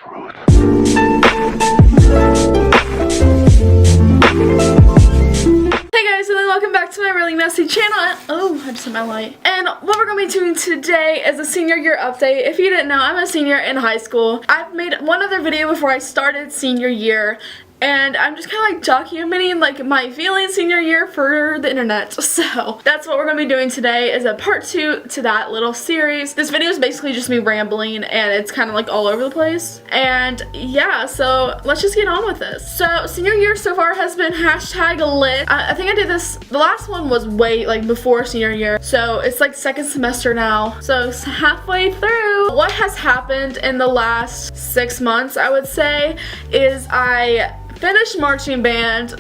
fruit. Hey guys, and welcome back to my really messy channel. Oh, I just hit my light. And what we're going to be doing today is a senior year update. If you didn't know, I'm a senior in high school. I've made one other video before I started senior year, and I'm just kind of like documenting like my feelings senior year for the internet. So that's what we're going to be doing today, is a part 2 to that little series. This video is basically just me rambling, and it's kind of like all over the place. And yeah, so let's just get on with this. So senior year so far has been #lit. I think I did this, the last one was way like before senior year. So it's like second semester now. So it's halfway through. What has happened in the last 6 months, I would say, is I finished marching band.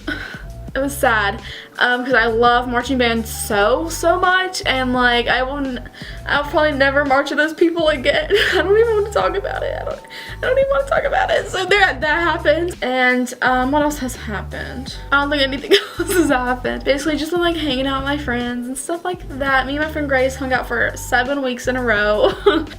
It was sad because I love marching band so much, and like I'll probably never march with those people again. I don't even want to talk about it. I don't even want to talk about it. So that happened. And what else has happened? I don't think anything else has happened. Basically just been like hanging out with my friends and stuff like that. Me and my friend Grace hung out for 7 weeks in a row.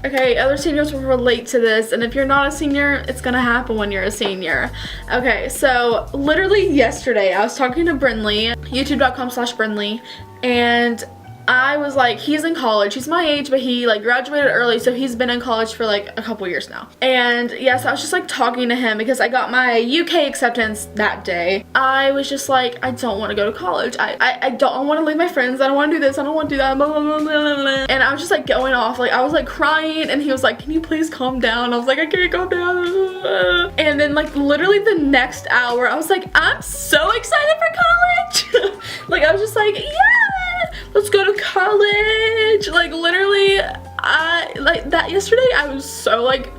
Okay, other seniors will relate to this, and if you're not a senior, it's gonna happen when you're a senior. Okay, so literally yesterday I was talking to Brindley, youtube.com/Brindley, and I was like, he's in college, he's my age, but he like graduated early, so he's been in college for like a couple years now. And yes, I was just like talking to him because I got my UK acceptance that day. I was just like, I don't want to go to college. I don't want to leave my friends. I don't want to do this. I don't want to do that. Blah, blah, blah, blah, blah. And I was just like going off. Like I was like crying, and he was like, can you please calm down? I was like, I can't calm down. And then like literally the next hour, I was like, I'm so excited for college. Like I was just like, yeah, let's go to college. Like literally, like that yesterday I was so like,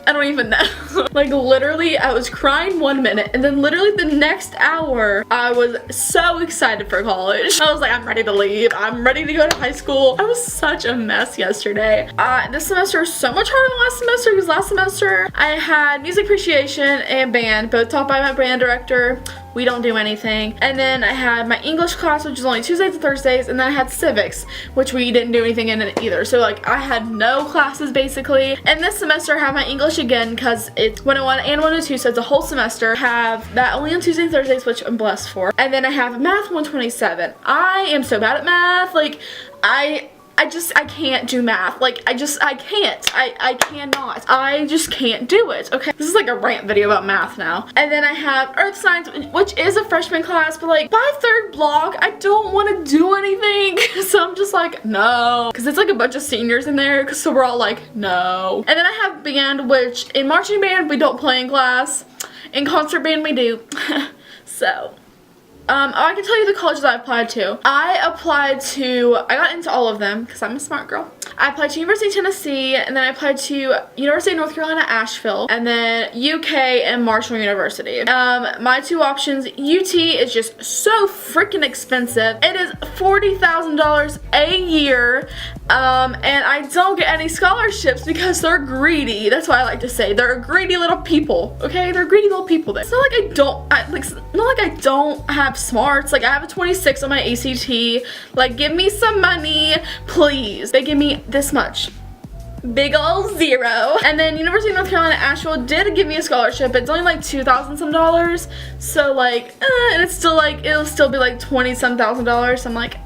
I don't even know. Like literally I was crying 1 minute, and then literally the next hour I was so excited for college. I was like, I'm ready to leave. I'm ready to go to high school. I was such a mess yesterday. This semester is so much harder than last semester, because last semester I had music appreciation and band, both taught by my band director. We don't do anything. And then I had my English class, which is only Tuesdays and Thursdays, and then I had civics, which we didn't do anything in it either. So like I had no classes basically. And this semester I have my English again, because it's 101 and 102, so it's a whole semester. I have that only on Tuesdays and Thursdays, which I'm blessed for. And then I have math 127. I am so bad at math. Like I can't do math. Like I can't. I cannot. I just can't do it. Okay, this is like a rant video about math now. And then I have earth science, which is a freshman class, but like by third block I don't want to do anything. So I'm just like, no, because it's like a bunch of seniors in there, so we're all like, no. And then I have band, which in marching band we don't play in class. In concert band we do. So I can tell you the colleges I applied to. I got into all of them because I'm a smart girl. I applied to University of Tennessee, and then I applied to University of North Carolina, Asheville, and then UK and Marshall University. My two options, UT is just so freaking expensive. It is $40,000 a year, and I don't get any scholarships because they're greedy. That's what I like to say. They're greedy little people, okay? They're greedy little people there. It's not like I don't have smarts. Like I have a 26 on my ACT. Like give me some money, please. They give me this much. Big ol' zero. And then University of North Carolina, Asheville did give me a scholarship. It's only like $2,000 some. So like, and it's still like, it'll still be like $20 some thousand. So I'm like,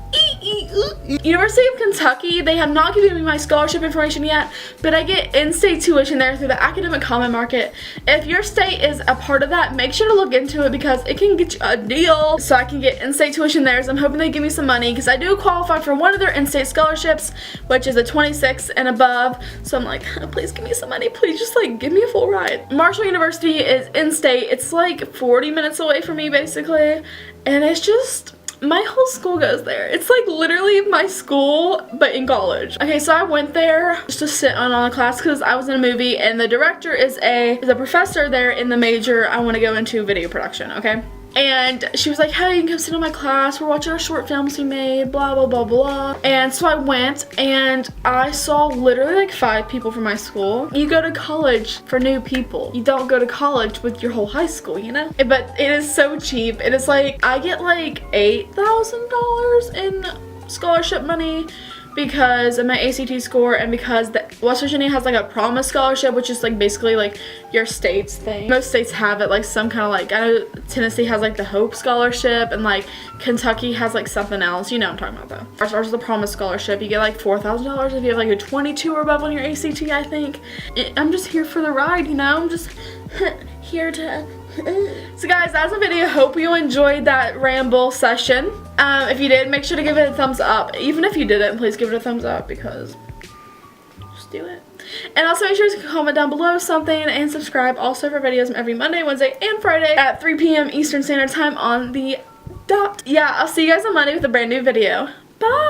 University of Kentucky, they have not given me my scholarship information yet, but I get in-state tuition there through the academic common market. If your state is a part of that, make sure to look into it, because it can get you a deal. So I can get in-state tuition there, so I'm hoping they give me some money, because I do qualify for one of their in-state scholarships, which is a 26 and above. So I'm like, please give me some money, please just like give me a full ride. Marshall University is in-state. It's like 40 minutes away from me basically, and it's just, my whole school goes there. It's like literally my school, but in college. Okay, so I went there just to sit on a class because I was in a movie, and the director is a professor there in the major I want to go into, video production, okay? And she was like, hey, you can come sit in my class. We're watching our short films we made, blah, blah, blah, blah. And so I went, and I saw literally like 5 people from my school. You go to college for new people. You don't go to college with your whole high school, you know? But it is so cheap. It is like, I get like $8,000 in scholarship money, because of my ACT score and because West Virginia has like a promise scholarship, which is like basically like your state's thing. Most states have it, like some kind of like, I know Tennessee has like the Hope Scholarship, and like Kentucky has like something else. You know what I'm talking about though. Ours is the promise scholarship. You get like $4,000 if you have like a 22 or above on your ACT, I think. I'm just here for the ride, you know? I'm just here to... So guys, that's the video. Hope you enjoyed that ramble session. If you did, make sure to give it a thumbs up. Even if you didn't, please give it a thumbs up, because just do it. And also make sure to comment down below something and subscribe also for videos every Monday, Wednesday, and Friday at 3 p.m. Eastern Standard Time on the dot. Yeah, I'll see you guys on Monday with a brand new video. Bye!